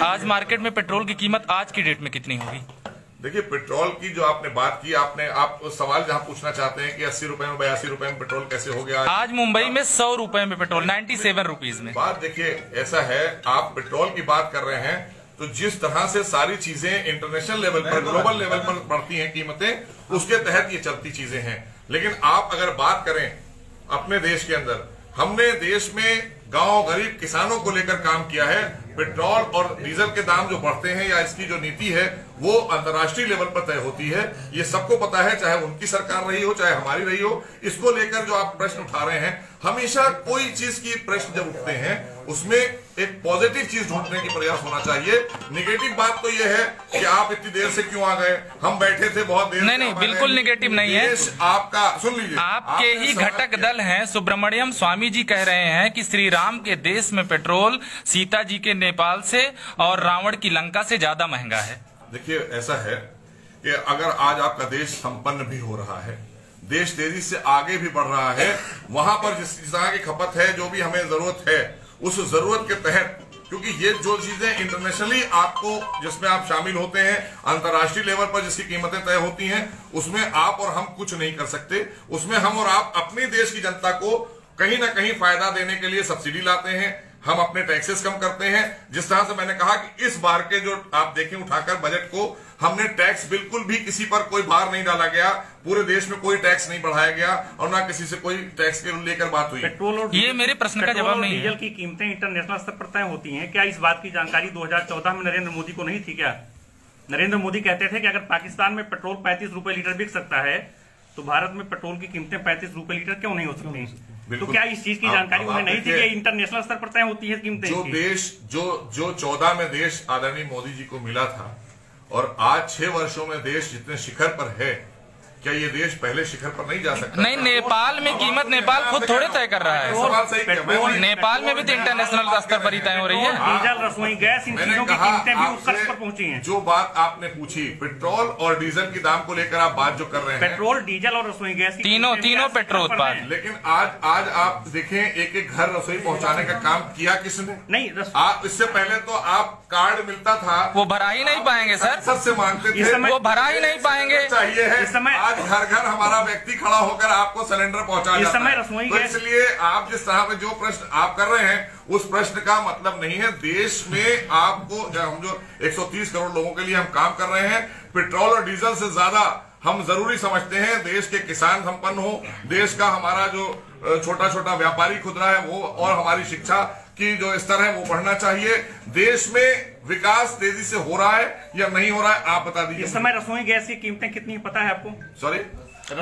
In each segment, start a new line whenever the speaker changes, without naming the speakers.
आज मार्केट में पेट्रोल की कीमत आज की डेट में कितनी होगी?
देखिए, पेट्रोल की जो आपने बात की, आप सवाल जहां पूछना चाहते हैं कि 80 रुपए में 82 रुपए में पेट्रोल कैसे हो गया।
आज मुंबई में 100 रुपए में पेट्रोल 97 रुपीज में।
बात देखिए, ऐसा है, आप पेट्रोल की बात कर रहे हैं तो जिस तरह से सारी चीजें इंटरनेशनल लेवल पर, ग्लोबल लेवल पर बढ़ती हैं कीमतें, उसके तहत ये चलती चीजें हैं। लेकिन आप अगर बात करें अपने देश के अंदर, हमने देश में गांव गरीब किसानों को लेकर काम किया है। पेट्रोल और डीजल के दाम जो बढ़ते हैं या इसकी जो नीति है वो अंतर्राष्ट्रीय लेवल पर तय होती है। ये सबको पता है, चाहे उनकी सरकार रही हो चाहे हमारी रही हो। इसको लेकर जो आप प्रश्न उठा रहे हैं, हमेशा कोई चीज की प्रश्न जब उठते हैं उसमें एक पॉजिटिव चीज ढूंढने की प्रयास होना चाहिए। निगेटिव बात तो ये है कि आप इतनी देर से क्यों आ गए, हम बैठे थे बहुत देर।
नहीं, बिल्कुल निगेटिव नहीं है।
आपका सुन लीजिए,
आपके ही घटक दल हैं सुब्रमण्यम स्वामी जी कह रहे हैं कि श्री राम के देश में पेट्रोल सीता जी के नेपाल से और रावण की लंका से ज्यादा महंगा है।
देखिए, ऐसा है कि अगर आज आपका देश संपन्न भी हो रहा है, देश तेजी से आगे भी बढ़ रहा है, वहां पर जिस तरह की खपत है, जो भी हमें जरूरत है, उस जरूरत के तहत, क्योंकि ये जो चीजें इंटरनेशनली आपको जिसमें आप शामिल होते हैं, अंतर्राष्ट्रीय लेवल पर जिसकी कीमतें तय होती हैं, उसमें आप और हम कुछ नहीं कर सकते। उसमें हम और आप अपने देश की जनता को कहीं ना कहीं फायदा देने के लिए सब्सिडी लाते हैं, हम अपने टैक्सेस कम करते हैं। जिस तरह से मैंने कहा कि इस बार के जो आप देखें उठाकर बजट को, हमने टैक्स बिल्कुल भी किसी पर कोई भार नहीं डाला गया, पूरे देश में कोई टैक्स नहीं बढ़ाया गया और ना किसी से कोई टैक्स के लेकर बात हुई।
पेट्रोल और
ये मेरे प्रश्न का जवाब नहीं है।
डीजल की कीमतें इंटरनेशनल स्तर पर तय होती हैं। क्या इस बात की जानकारी 2014 में नरेंद्र मोदी को नहीं थी? क्या नरेंद्र मोदी कहते थे कि अगर पाकिस्तान में पेट्रोल 35 रुपए लीटर बिक सकता है तो भारत में पेट्रोल की कीमतें 35 रुपए लीटर क्यों नहीं हो सकती? तो क्या इस चीज की जानकारी उन्हें नहीं थी कि इंटरनेशनल स्तर पर तय होती है कीमतें?
जो देश जो 14 में देश आदरणीय मोदी जी को मिला था और आज 6 वर्षों में देश जितने शिखर पर है, क्या ये देश पहले शिखर पर नहीं जा सकता?
नहीं, नेपाल में कीमत नेपाल खुद थोड़े तय कर रहा है।
सवाल सही है।
नेपाल में भी तो इंटरनेशनल स्तर पर ही तय हो रही है।
डीजल, रसोई गैस, इन चीजों की कीमतें भी उस स्तर पर पहुंची हैं।
जो बात आपने पूछी पेट्रोल और डीजल के दाम को लेकर आप बात जो कर रहे हैं,
पेट्रोल, डीजल और रसोई गैस
तीनों पेट्रोल उत्पाद।
लेकिन आज आप देखें, एक एक घर रसोई पहुंचाने का काम किया किसने?
नहीं,
आप इससे पहले तो आप कार्ड मिलता था,
वो भरा ही नहीं पाएंगे सर,
सबसे मांगते थे,
वो भरा ही नहीं पाएंगे।
चाहिए है
इस समय
आज घर घर हमारा व्यक्ति खड़ा होकर आपको सिलेंडर पहुंचा जाता है। तो इसलिए आप जिस तरह में जो प्रश्न आप कर रहे हैं, उस प्रश्न का मतलब नहीं है। देश में आपको हम जो 130 करोड़ लोगों के लिए हम काम कर रहे हैं, पेट्रोल और डीजल से ज्यादा हम जरूरी समझते हैं देश के किसान संपन्न हो, देश का हमारा जो छोटा छोटा व्यापारी खुदरा है वो, और हमारी शिक्षा की जो स्तर है वो बढ़ना चाहिए। देश में विकास तेजी से हो रहा है या नहीं हो रहा है, आप बता दीजिए।
इस समय रसोई गैस की कीमतें कितनी पता है आपको?
सॉरी,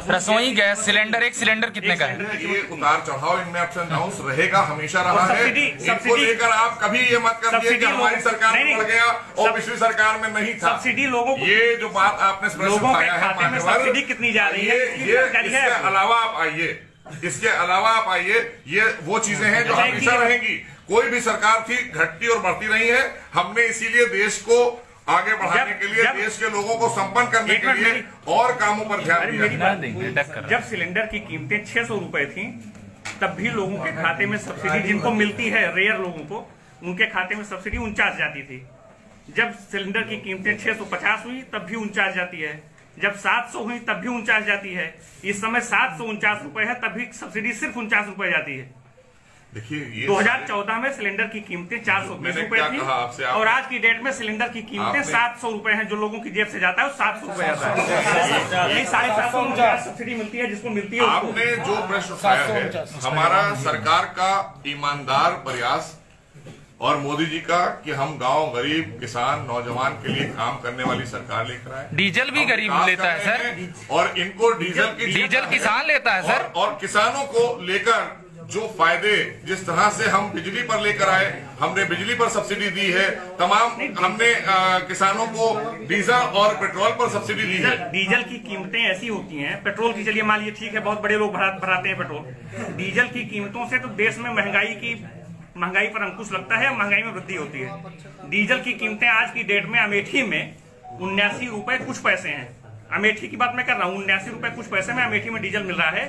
रसोई गैस सिलेंडर, एक सिलेंडर कितने का है?
ये उतार चढ़ाव इनमें अप्स एंड डाउन्स रहेगा, हमेशा रहा है। इनको लेकर आप कभी ये मत करिए कि हमारी सरकार में बढ़ गया और पिछली सरकार में नहीं था।
सब्सिडी लोगों को,
ये जो बात आपने
लोगों के खाते में सब्सिडी कितनी जा रही है?
इसके अलावा आप आइए, ये वो चीजें हैं जो हमेशा रहेंगी। कोई भी सरकार थी, घटती और बढ़ती नहीं है। हमने इसीलिए देश को आगे बढ़ाने के लिए, देश के लोगों को संपन्न करने के लिए और कामों पर ध्यान दिया।
जब सिलेंडर की कीमतें 600 रुपए थी, तब भी लोगों के खाते में सब्सिडी, जिनको मिलती है रेयर लोगों को, उनके खाते में सब्सिडी 49 जाती थी। जब सिलेंडर की कीमतें 650 हुई तब भी 49 जाती है। जब 700 हुई तब भी 49 जाती है। इस समय 749 रुपए है, तब भी सब्सिडी सिर्फ 49 रुपए जाती है।
देखिए,
2014 में सिलेंडर की कीमतें 420 रुपए थी और आज की डेट में सिलेंडर की कीमतें 700 रुपए हैं। जो लोगों की जेब से जाता है वो 700 रुपए जाता है। नहीं, 750 सब्सिडी मिलती है, जिसको मिलती है।
आपने जो प्रश्न उठाया है, हमारा सरकार का ईमानदार प्रयास और मोदी जी का कि हम गांव गरीब किसान नौजवान के लिए काम करने वाली सरकार लेकर आए।
डीजल भी गरीब लेता है सर,
और इनको डीजल
किसान लेता है सर।
और किसानों को लेकर जो फायदे, जिस तरह से हम बिजली पर लेकर आए, हमने बिजली पर सब्सिडी दी है, तमाम हमने किसानों को डीजल और पेट्रोल पर सब्सिडी दी है।
डीजल की कीमतें ऐसी होती हैं, पेट्रोल की चलिए मान लीजिए ठीक है, बहुत बड़े लोग भराते हैं पेट्रोल। डीजल की कीमतों से तो देश में महंगाई पर अंकुश लगता है, महंगाई में वृद्धि होती है। डीजल की कीमतें आज की डेट में अमेठी में 79 रुपए कुछ पैसे हैं। अमेठी की बात मैं कर रहा हूँ, 79 रुपए कुछ पैसे में अमेठी में डीजल मिल रहा है।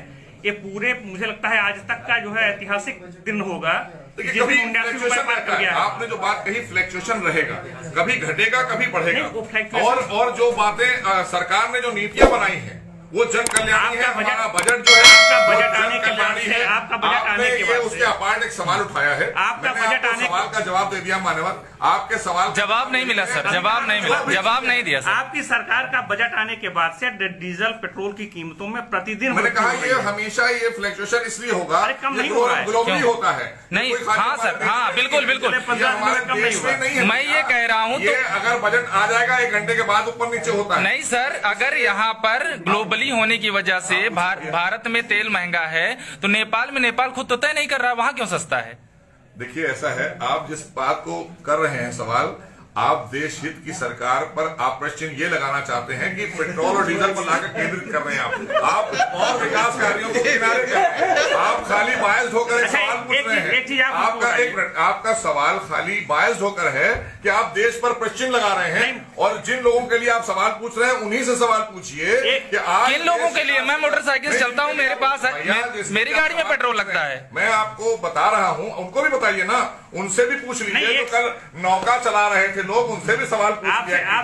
ये पूरे, मुझे लगता है आज तक का जो है ऐतिहासिक दिन होगा
देखिए कभी फ्लक्चुएशन रहता है, आपने जो बात कही फ्लक्चुएशन रहेगा, कभी घटेगा कभी बढ़ेगा, और जो बातें सरकार ने जो नीतियां बनाई हैं वो जन कल्याणी है। हमारा बजट जो है
आपका बजट आने के बाद से, आपका बजट आने के बाद
उसके अपार्ट एक सवाल उठाया है,
आपका बजट आने
सवाल का जवाब दे दिया मान्यवर, आपके सवाल
जवाब नहीं मिला सर, जवाब नहीं मिला, जवाब नहीं दिया सर।
आपकी सरकार का बजट आने के बाद से डीजल पेट्रोल की कीमतों में प्रतिदिन
मैंने कहा ये हमेशा ये फ्लक्चुएशन इसलिए होगा, ग्लोबली होता है
नहीं। हाँ सर, हाँ बिल्कुल बिल्कुल, मैं ये कह रहा हूँ
ये अगर बजट आ जाएगा 1 घंटे के बाद ऊपर नीचे होता है।
नहीं सर, अगर यहाँ पर ग्लोबली होने की वजह से भारत में तेल महंगा है तो नेपाल खुद तो तय नहीं कर रहा, वहां क्यों सस्ता है?
देखिए ऐसा है, आप जिस बात को कर रहे हैं सवाल, आप देश हित की सरकार पर आप प्रश्न ये लगाना चाहते हैं कि पेट्रोल और डीजल पर लाकर केंद्रित कर रहे हैं आप और विकास कार्यों को किनारे कर रहे हैं। आप खाली बायस्ड होकर एक सवाल पूछ रहे हैं, आपका एक मिनट, आपका सवाल खाली बायस्ड होकर है कि आप देश पर प्रश्न लगा रहे हैं, और जिन लोगों के लिए आप सवाल पूछ रहे हैं उन्हीं से सवाल पूछिए कि आज
किन लोगों के लिए। मैं मोटरसाइकिल चलता हूँ, मेरे पास है, मेरी गाड़ी में पेट्रोल लगता है।
मैं आपको बता रहा हूँ, उनको भी बताइए ना, उनसे भी पूछ लीजिए। जो कल नौका चला रहे थे लोग, उनसे भी सवाल पूछ लिया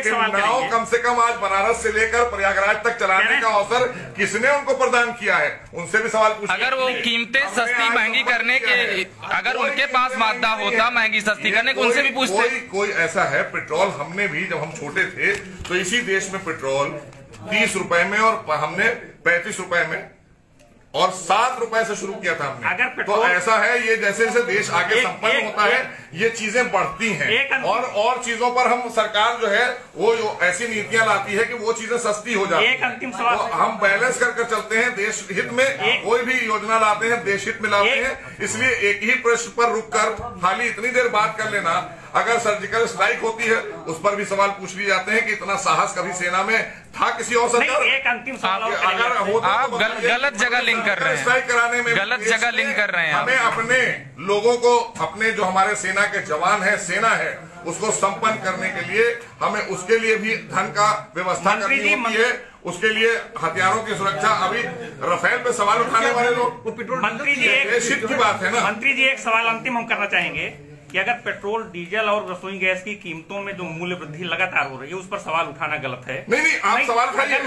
कि नाव कम से कम आज बनारस से लेकर प्रयागराज तक चलाने का अवसर किसने उनको प्रदान किया है, उनसे भी सवाल पूछ।
अगर वो कीमतें सस्ती महंगी करने के, अगर उनके पास मादा होता महंगी सस्ती करने को, उनसे भी पूछते।
कोई ऐसा है, पेट्रोल हमने भी जब हम छोटे थे तो इसी देश में पेट्रोल 30 रुपए में और हमने 35 रुपए में और 7 रुपए से शुरू किया था हमने।
अगर
तो ऐसा है, ये जैसे जैसे देश आगे संपन्न होता है ये चीजें बढ़ती हैं, और चीजों पर हम सरकार जो है वो जो ऐसी नीतियां लाती है कि वो चीजें सस्ती हो जाती
एक अंतिम सवाल,
तो हम बैलेंस कर चलते हैं। देश हित में कोई भी योजना लाते हैं, देश हित में लाते हैं, इसलिए एक ही प्रश्न पर रुक कर खाली इतनी देर बात कर लेना। अगर सर्जिकल स्ट्राइक होती है उस पर भी सवाल पूछ लिए जाते हैं कि इतना साहस कभी सेना में था किसी और सरकार।
एक अंतिम सवाल,
अगर आप गलत जगह लिंक कर रहे हैं,
स्ट्राइक कराने में
गलत जगह लिंक कर रहे हैं।
हमें अपने लोगों को, अपने जो हमारे सेना के जवान है, सेना है, उसको संपन्न करने के लिए हमें उसके लिए भी धन का व्यवस्था करनी होती है। उसके लिए हथियारों की सुरक्षा, अभी राफेल पे सवाल उठाने वाले लोग,
मंत्री जी
की बात है ना।
मंत्री जी एक सवाल अंतिम हम करना चाहेंगे कि अगर पेट्रोल डीजल और रसोई गैस की कीमतों में जो मूल्य वृद्धि लगातार हो रही है उस पर सवाल उठाना गलत है।
नहीं, आप सवाल उठाइए,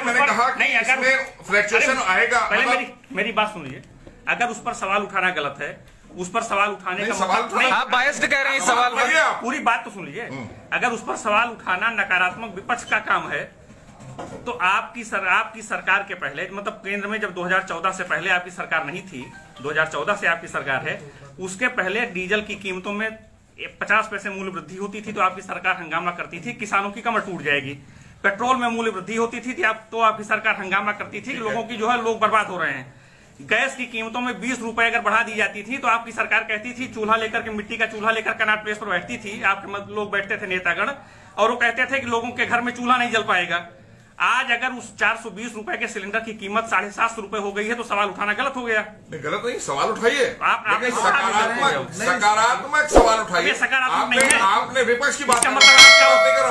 मैंने कहा कि इसमें फ्लक्चुएशन आएगा।
पहले मेरी बात सुन लीजिए, अगर उस पर सवाल उठाना गलत है, उस पर सवाल उठाने का मतलब,
आप बायस्ड कह रहे हैं सवाल पर,
पूरी बात तो सुन लीजिए। अगर उस पर सवाल उठाना नकारात्मक विपक्ष का काम है तो आपकी सरकार के पहले, मतलब केंद्र में जब 2014 से पहले आपकी सरकार नहीं थी, 2014 से आपकी सरकार है, उसके पहले डीजल की कीमतों में 50 पैसे मूल्य वृद्धि होती थी तो आपकी सरकार हंगामा करती थी किसानों की कमर टूट जाएगी। पेट्रोल में मूल्य वृद्धि होती थी तो आपकी सरकार हंगामा करती थी कि लोगों की जो है लोग बर्बाद हो रहे हैं। गैस की कीमतों में 20 रुपए अगर बढ़ा दी जाती थी तो आपकी सरकार कहती थी, चूल्हा लेकर के, मिट्टी का चूल्हा लेकर कनॉट प्लेस पर बैठती थी, आपके लोग बैठते थे नेतागण, और वो कहते थे कि लोगों के घर में चूल्हा नहीं जल पाएगा। आज अगर उस 420 रुपए के सिलेंडर की कीमत 750 रुपए हो गई है तो सवाल उठाना गलत हो गया।
नहीं, गलत नहीं, सवाल उठाइए,
सकारात्मक
सवाल उठाइए।
सकारात्मक नहीं है,
आपने विपक्ष की बात,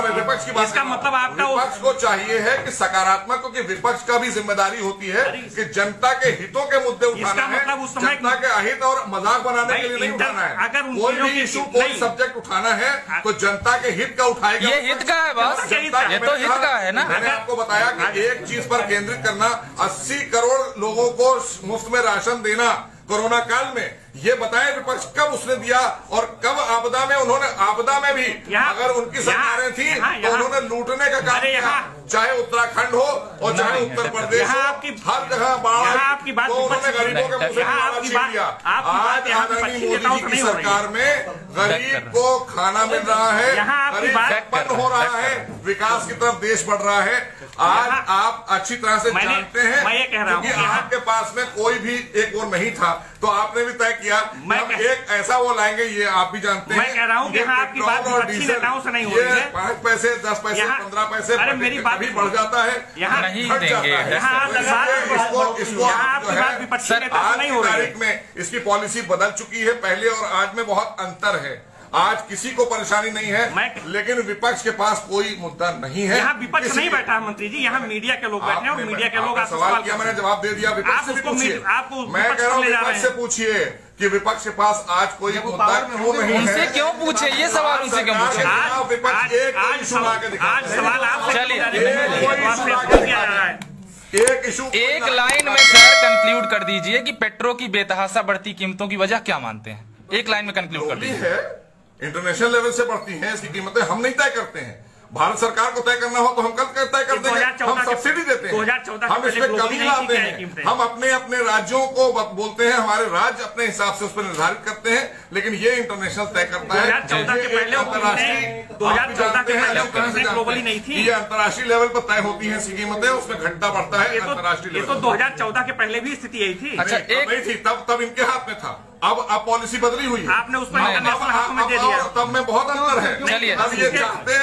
विपक्ष की बात, इसका मतलब आपका
विपक्ष को चाहिए है कि सकारात्मक, क्योंकि विपक्ष का भी जिम्मेदारी होती है कि जनता के हितों के मुद्दे उठाना है, जनता के अहित और मजाक बनाने के लिए नहीं उठाना है।
अगर
कोई भी इशू, कोई सब्जेक्ट उठाना है तो जनता के हित का उठाएगा।
ये हित का है बस, ये तो हित का है ना।
मैंने आपको बताया कि एक चीज पर केंद्रित करना, 80 करोड़ लोगों को मुफ्त में राशन देना कोरोना काल में, ये बताएं विपक्ष कब उसने दिया और कब आपदा में उन्होंने, आपदा में भी अगर उनकी सरकारें थी तो उन्होंने लूटने का काम किया, चाहे उत्तराखंड हो और चाहे उत्तर प्रदेश हो, हर जगह बाढ़, तो उन्होंने गरीबों के मुंह से खाना छीन लिया। आज आदरणीय मोदी जी की सरकार में गरीब को खाना मिल रहा है, गरीब उत्पन्न हो रहा है, विकास की तरफ देश बढ़ रहा है। आज आप अच्छी तरह से जानते हैं क्योंकि आपके पास में कोई भी एक वो नहीं था, तो आपने भी तय किया हम एक ऐसा वो लाएंगे, ये आप भी जानते हैं।
मैं कह रहा हूँ कि आपकी बात विपक्षी नेताओं से नहीं हो रही है।
5 पैसे 10 पैसे 15 पैसे,
अरे मेरी बात
भी बढ़ जाता है,
यहाँ नहीं देंगे।
आज की तारीख में इसकी पॉलिसी बदल चुकी है, पहले और आज में बहुत अंतर है। आज किसी को परेशानी नहीं है, लेकिन विपक्ष के पास कोई मुद्दा नहीं है।
यहाँ विपक्ष नहीं बैठा है मंत्री जी, यहाँ मीडिया के लोग बैठे हैं और मीडिया के लोग
सवाल किया, मैंने जवाब दे दिया। विपक्ष से पूछिए, मैं कह रहा हूँ विपक्ष से पूछिए कि विपक्ष के पास आज कोई मुद्दा क्यों नहीं है।
उनसे क्यों पूछे ये सवाल, उनसे क्यों पूछे?
विपक्ष एक इशू ला के दिखा,
सवाल आपसे
चलिए
एक इशू,
एक लाइन में सर कंक्लूड कर दीजिए कि पेट्रोल की बेतहाशा बढ़ती कीमतों की वजह क्या मानते हैं? एक लाइन में कंक्लूड कर दीजिए।
इंटरनेशनल लेवल से बढ़ती हैं इसकी कीमतें, हम नहीं तय करते हैं। भारत सरकार को तय करना हो तो हम कल तय कर देंगे, हम सब्सिडी देते हैं,
2014
हम इसमें कमी लाते हैं, हम अपने अपने राज्यों को बोलते हैं, हमारे राज्य अपने हिसाब से उस पर निर्धारित करते हैं, लेकिन ये इंटरनेशनल तय करता है।
2014 के पहले 2014 के पहले ग्लोबली नहीं थी,
ये अंतर्राष्ट्रीय लेवल पर तय होती है कीमतें, उसमें घटता बढ़ता है अंतर्राष्ट्रीय लेवल।
तो 2014 के पहले भी स्थिति यही थी।
अच्छा,
नहीं थी तब इनके हाथ में था, अब पॉलिसी बदली हुई,
आपने उस पर दे दिया,
तब में बहुत अंतर है।
चलिए,
अब ये चाहते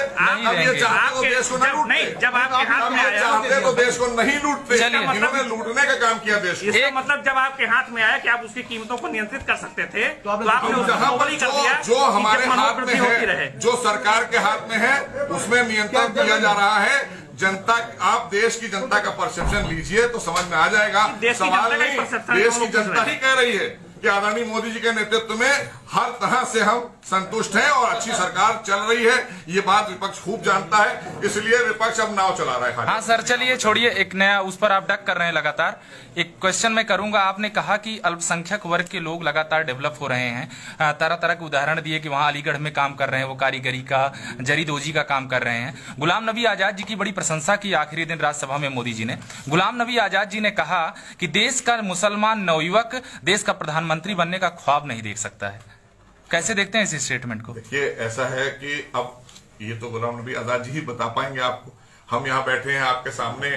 तो देश को नहीं
नहीं, जब आपके हाथ में आया
चाहते तो देश को नहीं लूटते,
चलिए,
इन्होंने लूटने का काम किया देश को।
इसका मतलब जब आपके हाथ में आया कि आप उसकी कीमतों को नियंत्रित कर सकते थे, तो आपने उसको कर दिया,
जो हमारे हाथ में है, जो सरकार के हाथ में है, उसमें नियंत्रण किया जा रहा है। जनता, आप देश की जनता का परसेप्शन लीजिए तो समझ में आ जाएगा। सवाल नहीं, देश की जनता ही कह रही है कि आदरणीय मोदी जी के नेतृत्व में हर तरह से हम संतुष्ट हैं और अच्छी सरकार चल रही है। ये बात विपक्ष खूब जानता है, इसलिए विपक्ष अब नाव चला रहा है।
हाँ सर, चलिए छोड़िए, एक नया उस पर आप डक कर रहे हैं लगातार। एक क्वेश्चन मैं करूंगा, आपने कहा कि अल्पसंख्यक वर्ग के लोग लगातार डेवलप हो रहे हैं, तरह तरह के उदाहरण दिए कि वहां अलीगढ़ में काम कर रहे हैं, वो कारीगरी का, जरीदोजी का काम कर रहे हैं। गुलाम नबी आजाद जी की बड़ी प्रशंसा की आखिरी दिन राज्यसभा में मोदी जी ने। गुलाम नबी आजाद जी ने कहा कि देश का मुसलमान नवयुवक देश का प्रधानमंत्री बनने का ख्वाब नहीं देख सकता है। कैसे देखते हैं इस स्टेटमेंट को?
देखिए, ऐसा है कि अब ये तो गुलाम नबी आजाद जी ही बता पाएंगे आपको। हम यहाँ बैठे हैं आपके सामने,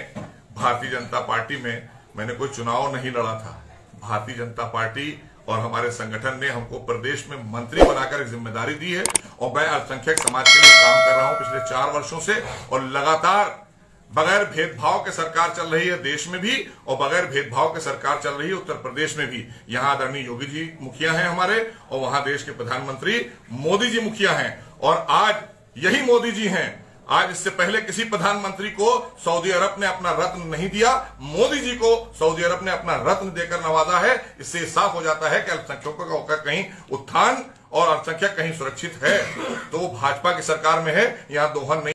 भारतीय जनता पार्टी में मैंने कोई चुनाव नहीं लड़ा था। भारतीय जनता पार्टी और हमारे संगठन ने हमको प्रदेश में मंत्री बनाकर एक जिम्मेदारी दी है और मैं अल्पसंख्यक समाज के लिए काम कर रहा हूं पिछले 4 वर्षों से, और लगातार बगैर भेदभाव के सरकार चल रही है देश में भी, और बगैर भेदभाव के सरकार चल रही है उत्तर प्रदेश में भी। यहाँ आदरणीय योगी जी मुखिया हैं हमारे, और वहां देश के प्रधानमंत्री मोदी जी मुखिया हैं, और आज यही मोदी जी हैं। आज इससे पहले किसी प्रधानमंत्री को सऊदी अरब ने अपना रत्न नहीं दिया, मोदी जी को सऊदी अरब ने अपना रत्न देकर नवाजा है। इससे साफ हो जाता है कि अल्पसंख्यकों का कहीं उत्थान और अल्पसंख्यक कहीं सुरक्षित है, तो भाजपा की सरकार में है, यहाँ दोहन नहीं।